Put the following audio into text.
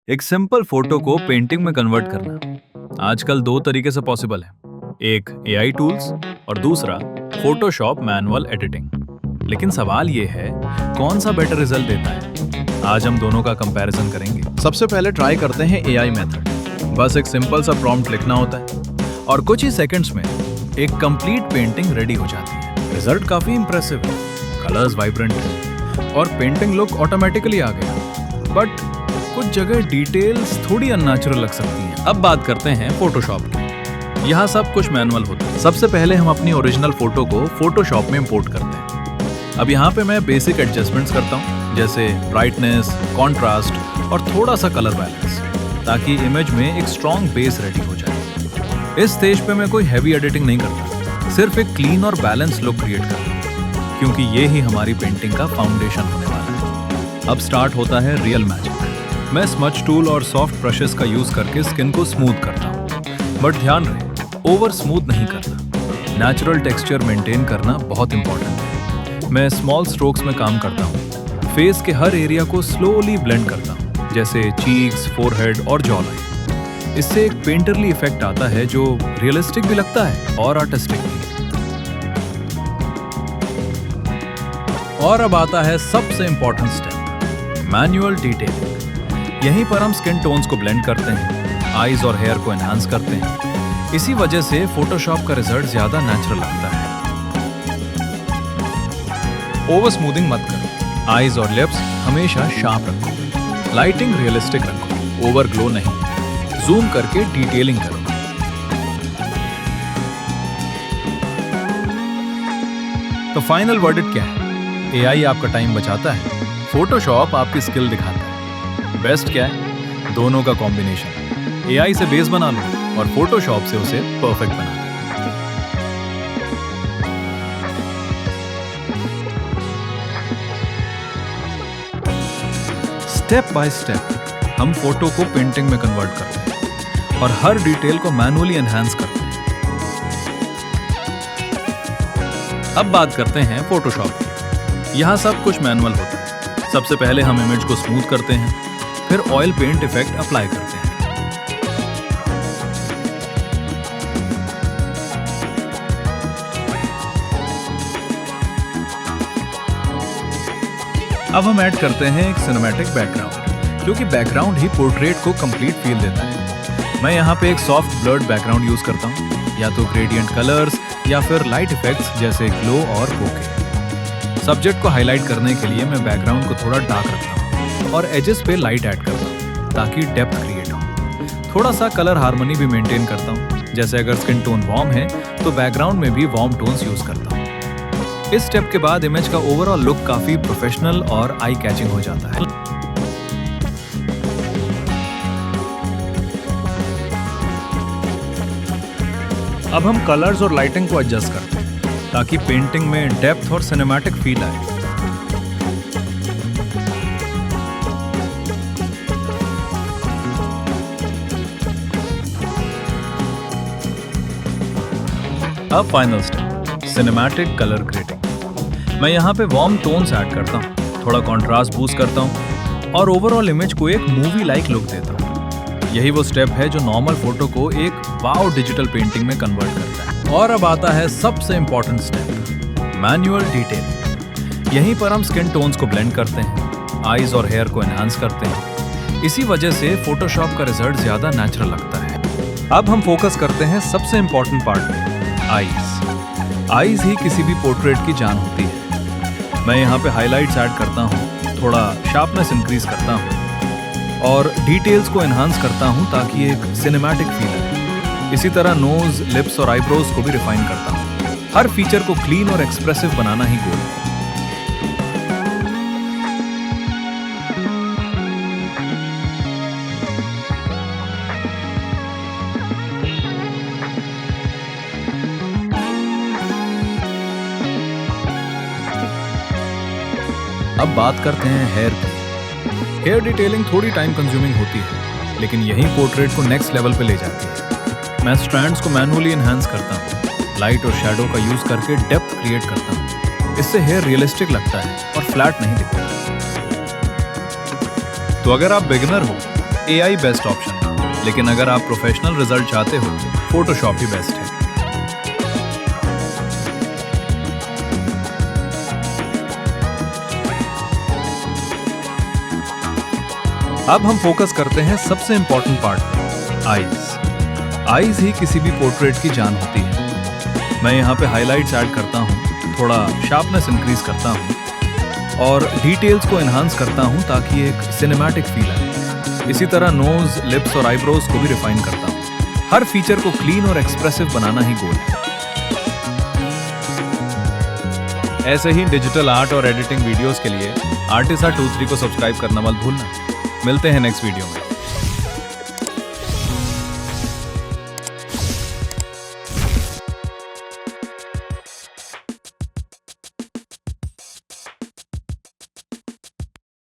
एक simple photo को painting में कन्वर्ट करना आजकल दो तरीके से पॉसिबल है। एक एआई टूल्स और दूसरा फोटोशॉप मैनुअल एडिटिंग। लेकिन सवाल ये है, कौन सा बेटर रिजल्ट देता है? आज हम दोनों का कंपैरिजन करेंगे। सबसे पहले ट्राई करते हैं एआई मेथड। बस एक सिंपल सा प्रॉम्प्ट लिखना होता है और कुछ ही सेकंड्स में एक कंप्लीट पेंटिंग रेडी हो जाती है। रिजल्ट काफी इंप्रेसिव है, कलर्स वाइब्रेंट है और पेंटिंग लुक ऑटोमेटिकली आ गया। बट कुछ जगह डिटेल्स थोड़ी अननेचुरल लग सकती हैं। अब बात करते हैं फोटोशॉप की। यहाँ सब कुछ मैनुअल होता है। सबसे पहले हम अपनी ओरिजिनल फोटो को फोटोशॉप में इंपोर्ट करते हैं। अब यहाँ पे मैं बेसिक एडजस्टमेंट्स करता हूँ, जैसे ब्राइटनेस, कॉन्ट्रास्ट और थोड़ा सा कलर बैलेंस, ताकि इमेज में एक स्ट्रॉन्ग बेस रेडी हो जाए। इस स्टेज पे मैं कोई हैवी एडिटिंग नहीं करता, सिर्फ एक क्लीन और बैलेंस लुक क्रिएट करता हूँ, क्योंकि ये ही हमारी पेंटिंग का फाउंडेशन होने वाला है। अब स्टार्ट होता है रियल मैजिक। मैं स्मच टूल और सॉफ्ट ब्रशेस का यूज करके स्किन को स्मूथ करता हूँ, बट ध्यान रहे ओवर स्मूथ नहीं करना। नेचुरल टेक्सचर मेंटेन करना बहुत इंपॉर्टेंट है। मैं स्मॉल स्ट्रोक्स में काम करता हूँ, फेस के हर एरिया को स्लोली ब्लेंड करता हूँ, जैसे चीक्स, फोरहेड और जॉ लाइन। इससे एक पेंटरली इफेक्ट आता है जो रियलिस्टिक भी लगता है और आर्टिस्टिक भी। और अब आता है सबसे इंपॉर्टेंट स्टेप, मैनुअल डिटेलिंग। यहीं पर हम स्किन टोन्स को ब्लेंड करते हैं, आईज और हेयर को एनहांस करते हैं। इसी वजह से फोटोशॉप का रिजल्ट ज्यादा नेचुरल लगता है। ओवर स्मूथिंग मत करो, आईज और लिप्स हमेशा शार्प रखो, लाइटिंग रियलिस्टिक रखो, ओवर ग्लो नहीं। जूम करके डिटेलिंग करो। तो फाइनल वर्डिक्ट क्या है? एआई आपका टाइम बचाता है, फोटोशॉप आपकी स्किल दिखाता है। बेस्ट क्या है? दोनों का कॉम्बिनेशन। एआई से बेस बना लो और फोटोशॉप से उसे परफेक्ट बना लो। स्टेप बाय स्टेप हम फोटो को पेंटिंग में कन्वर्ट करते हैं और हर डिटेल को मैनुअली एनहांस करते हैं। अब बात करते हैं फोटोशॉप की। यहाँ सब कुछ मैनुअल होता है। सबसे पहले हम इमेज को स्मूथ करते हैं, फिर ऑयल पेंट इफेक्ट अप्लाई करते हैं। अब हम ऐड करते हैं एक सिनेमैटिक बैकग्राउंड, क्योंकि बैकग्राउंड ही पोर्ट्रेट को कंप्लीट फील देता है। मैं यहाँ पे एक सॉफ्ट ब्लर्ड बैकग्राउंड यूज करता हूँ, या तो ग्रेडियंट कलर्स या फिर लाइट इफेक्ट्स जैसे ग्लो और बोके। सब्जेक्ट को हाईलाइट करने के लिए मैं बैकग्राउंड को थोड़ा डार्क रखता हूँ और एजेस पे लाइट ऐड करता हूँ, ताकि डेप्थ क्रिएट हो। थोड़ा सा कलर हार्मनी भी मेंटेन करता हूँ, जैसे अगर स्किन टोन वार्म है तो बैकग्राउंड में भी वार्म टोन्स यूज करता हूँ। इस स्टेप के बाद इमेज का ओवरऑल लुक काफी प्रोफेशनल और आई कैचिंग हो जाता है। अब हम कलर्स और लाइटिंग को एडजस्ट करते हैं, ताकि पेंटिंग में डेप्थ और सिनेमैटिक फील आए। अब final step, cinematic colour grading. मैं यहाँ पे वार्म टोन्स ऐड करता हूँ, थोड़ा कॉन्ट्रास्ट बूस्ट करता हूँ और ओवरऑल इमेज को एक मूवी लाइक लुक देता हूँ। यही वो स्टेप है जो नॉर्मल फोटो को एक वाव डिजिटल पेंटिंग में कन्वर्ट करता है। और अब आता है सबसे इंपॉर्टेंट स्टेप, मैनुअल डिटेलिंग। यहीं पर हम स्किन टोन्स को ब्लेंड करते हैं, आईज और हेयर को एनहांस करते हैं। इसी वजह से फोटोशॉप का रिजल्ट ज्यादा नेचुरल लगता है। अब हम फोकस करते हैं सबसे इंपॉर्टेंट पार्ट पे, आईज। आईज ही किसी भी पोर्ट्रेट की जान होती है। मैं यहाँ पे हाइलाइट्स ऐड करता हूँ, थोड़ा शार्पनेस इंक्रीज करता हूँ और डिटेल्स को एनहांस करता हूँ, ताकि एक सिनेमैटिक फील आए। इसी तरह नोज, लिप्स और आईब्रोज को भी रिफाइन करता हूँ। हर फीचर को क्लीन और एक्सप्रेसिव बनाना ही गोल है। अब बात करते हैं हेयर की। हेयर डिटेलिंग थोड़ी टाइम कंज्यूमिंग होती है, लेकिन यही पोर्ट्रेट को नेक्स्ट लेवल पे ले जाती है। मैं स्ट्रैंड्स को मैनुअली एनहांस करता हूँ, लाइट और शैडो का यूज करके डेप्थ क्रिएट करता हूँ। इससे हेयर रियलिस्टिक लगता है और फ्लैट नहीं दिखता। तो अगर आप बिगिनर हो AI बेस्ट ऑप्शन है, लेकिन अगर आप प्रोफेशनल रिजल्ट चाहते हो तो फोटोशॉप ही बेस्ट है। अब हम फोकस करते हैं सबसे इंपॉर्टेंट पार्ट पर, आईज। आईज ही किसी भी पोर्ट्रेट की जान होती है। मैं यहाँ पे हाइलाइट्स ऐड करता हूँ, थोड़ा शार्पनेस इंक्रीज करता हूँ और डिटेल्स को एनहांस करता हूँ ताकि एक सिनेमैटिक फील आए। इसी तरह नोज, लिप्स और आईब्रोज को भी रिफाइन करता हूँ। हर फीचर को क्लीन और एक्सप्रेसिव बनाना ही गोल है। ऐसे ही डिजिटल आर्ट और एडिटिंग वीडियोस के लिए Artisa23 को सब्सक्राइब करना मत भूलना। मिलते हैं नेक्स्ट वीडियो में।